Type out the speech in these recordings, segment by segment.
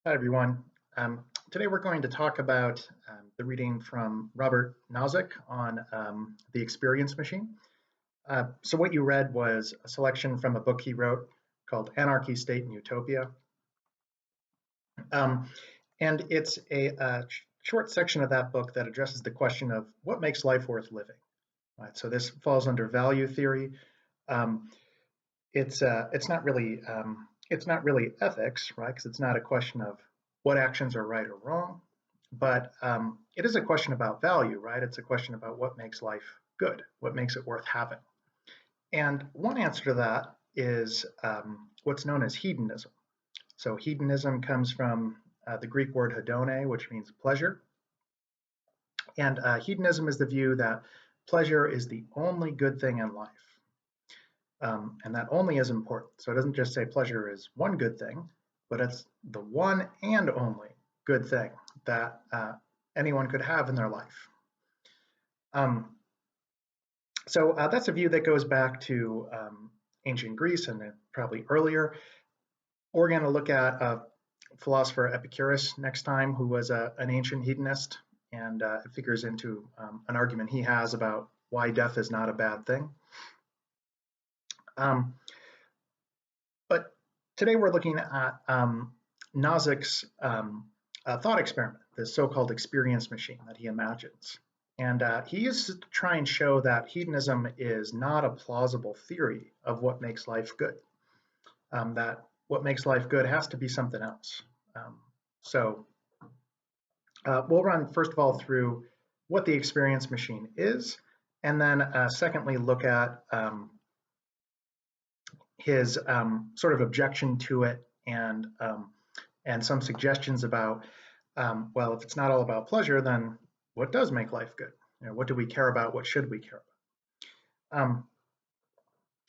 Hi, everyone. Today we're going to talk about the reading from Robert Nozick on the experience machine. So what you read was a selection from a book he wrote called Anarchy, State, and Utopia. Um, and it's a short section of that book that addresses the question of what makes life worth living. Right? So this falls under value theory. Um, it's not really ethics, right? Because it's not a question of what actions are right or wrong, but it is a question about value, right? It's a question about what makes life good, what makes it worth having. And one answer to that is what's known as hedonism. So hedonism comes from the Greek word hedone, which means pleasure. And hedonism is the view that pleasure is the only good thing in life. And that only is important. So it doesn't just say pleasure is one good thing, but it's the one and only good thing that anyone could have in their life. So that's a view that goes back to ancient Greece and probably earlier. We're going to look at philosopher Epicurus next time, who was an ancient hedonist, and it figures into an argument he has about why death is not a bad thing. But today we're looking at Nozick's thought experiment, this so-called experience machine that he imagines. And he uses to try and show that hedonism is not a plausible theory of what makes life good, that what makes life good has to be something else. So we'll run, first of all, through what the experience machine is, and then secondly, look at his sort of objection to it and some suggestions about, well, if it's not all about pleasure, then what does make life good? You know, what do we care about? What should we care about?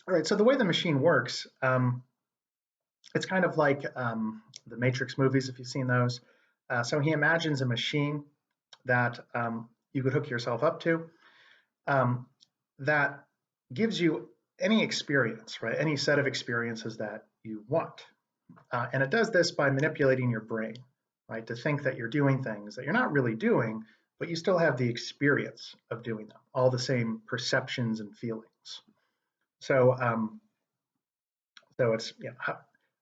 All right, so the way the machine works, it's kind of like the Matrix movies, if you've seen those. So he imagines a machine that you could hook yourself up to that gives you any experience, right? Any set of experiences that you want. And it does this by manipulating your brain, right? To think that you're doing things that you're not really doing, but you still have the experience of doing them, all the same perceptions and feelings. So, so it's, you know,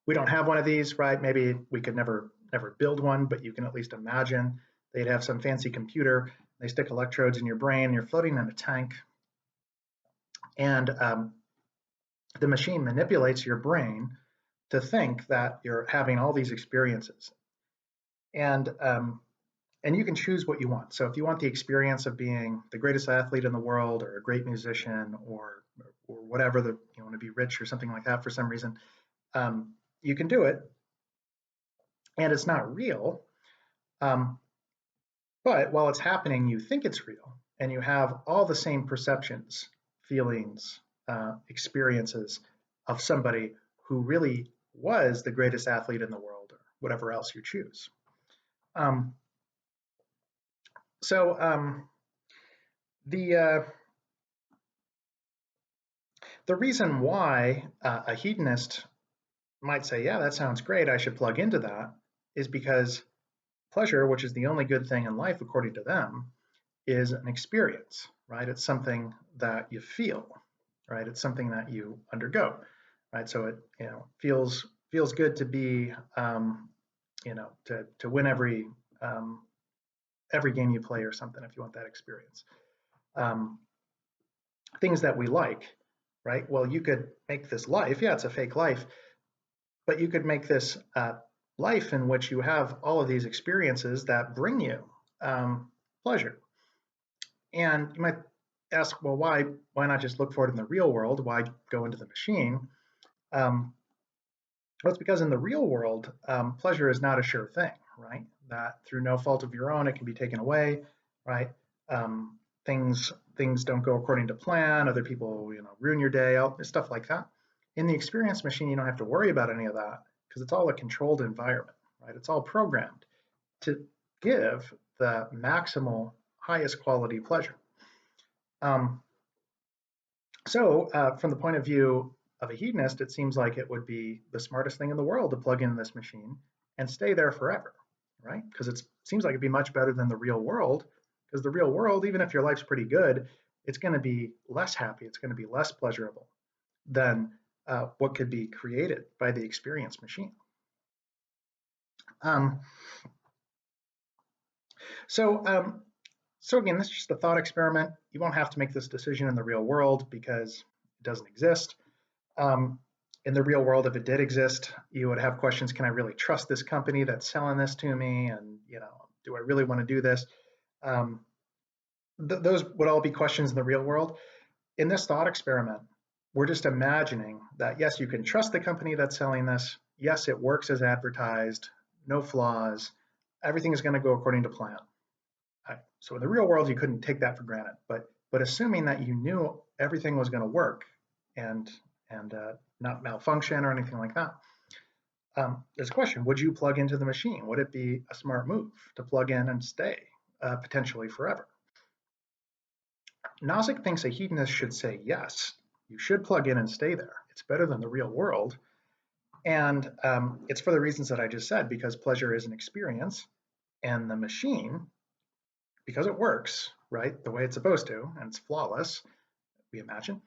we don't have one of these, right? Maybe we could never build one, but you can at least imagine they'd have some fancy computer. They stick electrodes in your brain. You're floating in a tank, and the machine manipulates your brain to think that you're having all these experiences, and you can choose what you want. So if you want the experience of being the greatest athlete in the world, or a great musician, or whatever, you want to be rich or something like that for some reason, you can do it, and it's not real. But while it's happening, you think it's real, and you have all the same perceptions, feelings, experiences of somebody who really was the greatest athlete in the world, or whatever else you choose. The reason why a hedonist might say, yeah, that sounds great, I should plug into that, is because pleasure, which is the only good thing in life according to them, is an experience, right? It's something that you feel, right? It's something that you undergo, right? So it, you know, feels good to be, you know, to win every game you play or something, if you want that experience. Things that we like, right? Well, you could make this life, yeah, it's a fake life, but you could make this life in which you have all of these experiences that bring you pleasure. And you might ask, well, why not just look for it in the real world? Why go into the machine? Well, it's because in the real world, pleasure is not a sure thing, right? That through no fault of your own, it can be taken away, right? Things don't go according to plan. Other people, you know, ruin your day, stuff like that. In the experience machine, you don't have to worry about any of that because it's all a controlled environment, right? It's all programmed to give the maximal, highest quality pleasure. So from the point of view of a hedonist, it seems like it would be the smartest thing in the world to plug in this machine and stay there forever, right? Because it seems like it'd be much better than the real world, because the real world, even if your life's pretty good, it's going to be less happy, it's going to be less pleasurable than what could be created by the experience machine. Um, so, so again, this is just a thought experiment. You won't have to make this decision in the real world because it doesn't exist. In the real world, if it did exist, you would have questions: can I really trust this company that's selling this to me? And do I really want to do this? Those would all be questions in the real world. In this thought experiment, we're just imagining that, yes, you can trust the company that's selling this. Yes, it works as advertised, no flaws. Everything is going to go according to plan. So in the real world, you couldn't take that for granted. But assuming that you knew everything was going to work and not malfunction or anything like that, there's a question: would you plug into the machine? Would it be a smart move to plug in and stay potentially forever? Nozick thinks a hedonist should say yes. You should plug in and stay there. It's better than the real world. And it's for the reasons that I just said, because pleasure is an experience, and the machine, because it works, right, the way it's supposed to, and it's flawless, we imagine,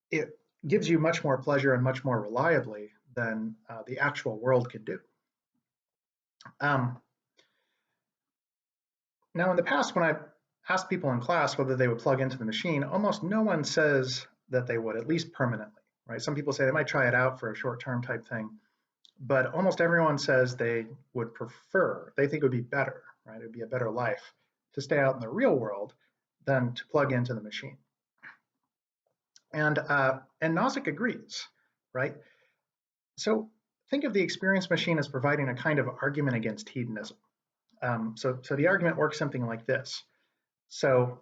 it gives you much more pleasure and much more reliably than the actual world could do. Now, in the past, when I've asked people in class whether they would plug into the machine, almost no one says that they would, at least permanently, right? Some people say they might try it out for a short-term type thing, but almost everyone says they would prefer, they think it would be better, right? It would be a better life to stay out in the real world than to plug into the machine. And Nozick agrees, right? So think of the experience machine as providing a kind of argument against hedonism. So the argument works something like this. So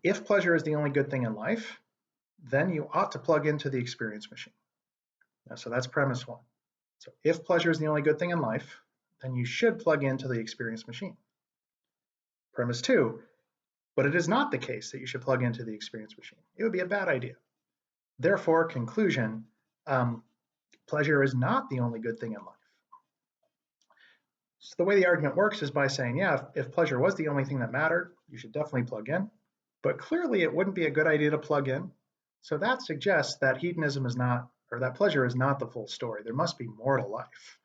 if pleasure is the only good thing in life, then you ought to plug into the experience machine. So that's premise one. So if pleasure is the only good thing in life, then you should plug into the experience machine. Premise two: but it is not the case that you should plug into the experience machine. It would be a bad idea. Therefore, conclusion, pleasure is not the only good thing in life. So the way the argument works is by saying, yeah, if pleasure was the only thing that mattered, you should definitely plug in. But clearly it wouldn't be a good idea to plug in. So that suggests that hedonism is not, or that pleasure is not the full story. There must be more to life.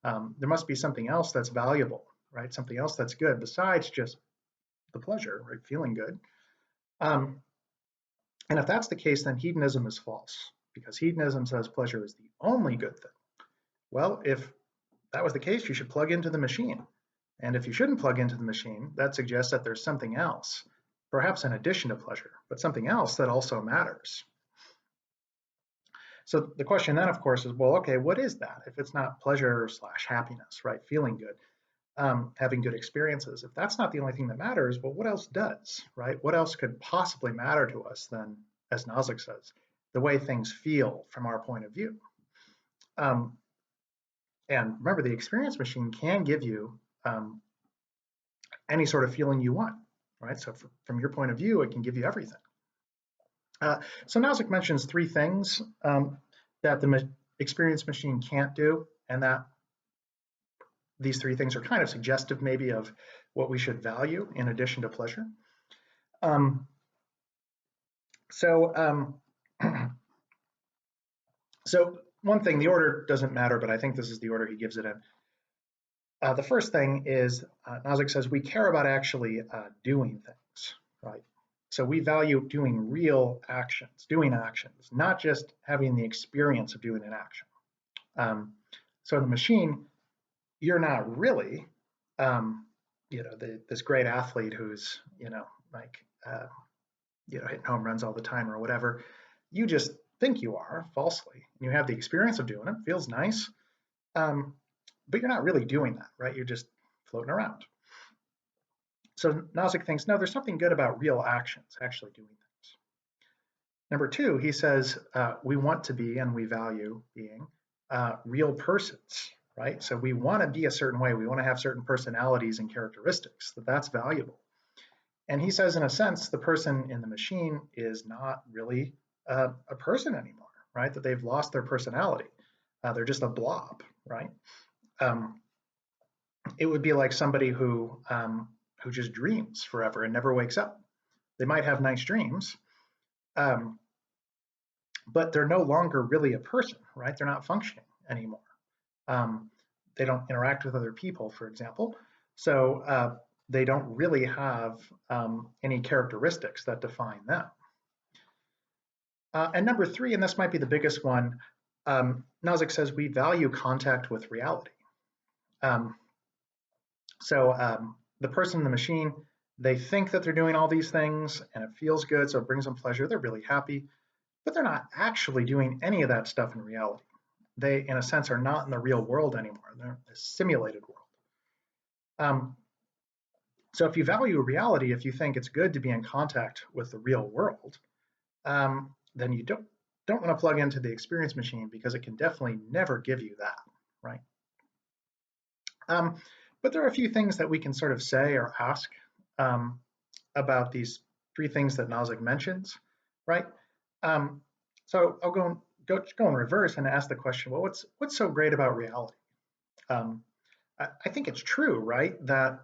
There must be something else that's valuable, right? Something else that's good besides just the pleasure, right? Feeling good. And if that's the case, then hedonism is false, because hedonism says pleasure is the only good thing. Well, if that was the case, you should plug into the machine. And if you shouldn't plug into the machine, that suggests that there's something else, perhaps in addition to pleasure, but something else that also matters. So the question then, of course, is, well, okay, what is that? If it's not pleasure / happiness, right? Feeling good, having good experiences. If that's not the only thing that matters, well, what else does, right? What else could possibly matter to us than, as Nozick says, the way things feel from our point of view? And remember, the experience machine can give you any sort of feeling you want, right? So from your point of view, it can give you everything. So Nozick mentions three things that the experience machine can't do, and that these three things are kind of suggestive maybe of what we should value in addition to pleasure. So one thing, the order doesn't matter, but I think this is the order he gives it in. The first thing is, Nozick says, we care about actually doing things, right? So we value doing real actions, doing actions, not just having the experience of doing an action. So in the machine, you're not really, this great athlete who's, hitting home runs all the time or whatever. You just think you are falsely, and you have the experience of doing it. Feels nice, but you're not really doing that, right? You're just floating around. So Nozick thinks, no, there's something good about real actions, actually doing things. Number two, he says, we want to be, and we value being, real persons, right? So we want to be a certain way. We want to have certain personalities and characteristics, that's valuable. And he says, in a sense, the person in the machine is not really a person anymore, right? That they've lost their personality. They're just a blob, right? It would be like somebody who just dreams forever and never wakes up. They might have nice dreams, um, but they're no longer really a person, right? They're not functioning anymore. Um, they don't interact with other people, for example. So they don't really have any characteristics that define them. And number three, and this might be the biggest one, Nozick says we value contact with reality. Um, so the person in the machine, they think that they're doing all these things and it feels good, so it brings them pleasure. They're really happy, but they're not actually doing any of that stuff in reality. They, in a sense, are not in the real world anymore. They're a simulated world. So if you value reality, if you think it's good to be in contact with the real world, then you don't want to plug into the experience machine because it can definitely never give you that, right? But there are a few things that we can sort of say or ask about these three things that Nozick mentions, right? So I'll go in reverse and ask the question, well, what's so great about reality? I think it's true, right, that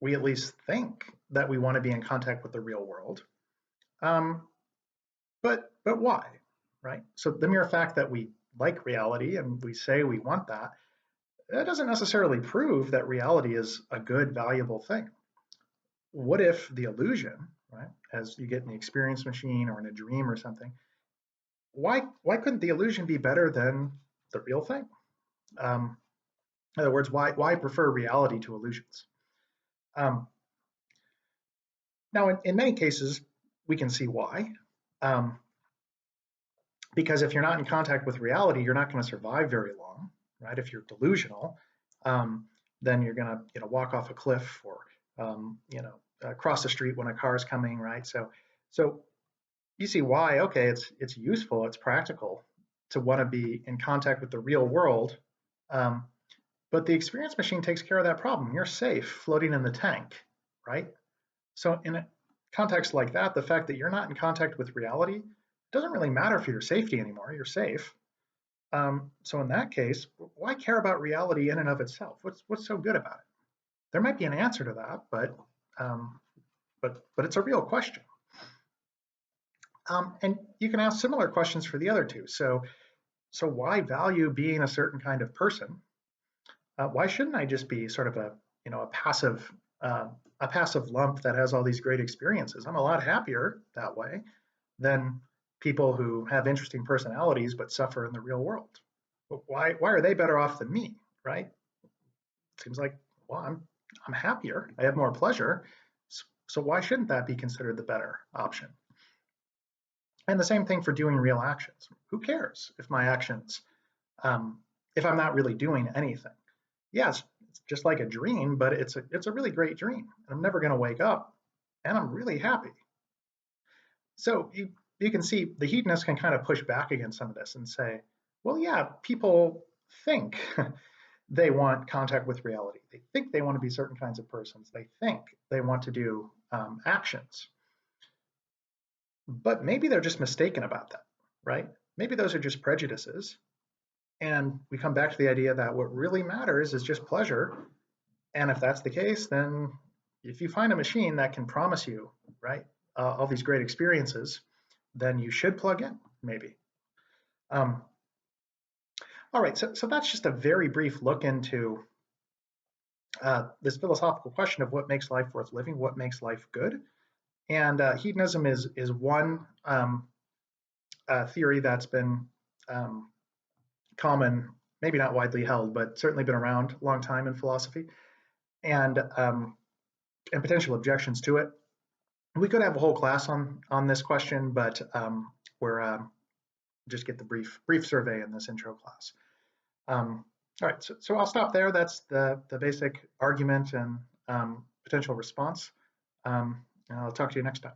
we at least think that we want to be in contact with the real world. But why, right? So the mere fact that we like reality and we say we want that, that doesn't necessarily prove that reality is a good, valuable thing. What if the illusion, right, as you get in the experience machine or in a dream or something, why couldn't the illusion be better than the real thing? In other words, why prefer reality to illusions? Now, in many cases, we can see why. Because if you're not in contact with reality, you're not going to survive very long, right? If you're delusional, then you're going to, walk off a cliff or, cross the street when a car is coming, right? So you see why. Okay, it's useful, it's practical to want to be in contact with the real world, but the experience machine takes care of that problem. You're safe floating in the tank, right? So in a context like that, the fact that you're not in contact with reality doesn't really matter for your safety anymore. You're safe. So in that case, why care about reality in and of itself? What's so good about it? There might be an answer to that, but it's a real question. And you can ask similar questions for the other two. So why value being a certain kind of person? Why shouldn't I just be sort of a passive lump that has all these great experiences? I'm a lot happier that way than people who have interesting personalities but suffer in the real world. Why are they better off than me, right? It seems like, well, I'm happier, I have more pleasure, so why shouldn't that be considered the better option? And the same thing for doing real actions. Who cares if my actions, if I'm not really doing anything? Yes, it's just like a dream, but it's a really great dream. I'm never going to wake up, and I'm really happy. So you can see the hedonists can kind of push back against some of this and say, well, yeah, people think they want contact with reality. They think they want to be certain kinds of persons. They think they want to do actions. But maybe they're just mistaken about that, right? Maybe those are just prejudices. And we come back to the idea that what really matters is just pleasure. And if that's the case, then if you find a machine that can promise you, right, all these great experiences, then you should plug in, maybe. All right, so that's just a very brief look into this philosophical question of what makes life worth living, what makes life good. And hedonism is one theory that's been common, maybe not widely held, but certainly been around a long time in philosophy, and potential objections to it. We could have a whole class on this question, but we're just get the brief survey in this intro class. All right, so I'll stop there. That's the basic argument and potential response. And I'll talk to you next time.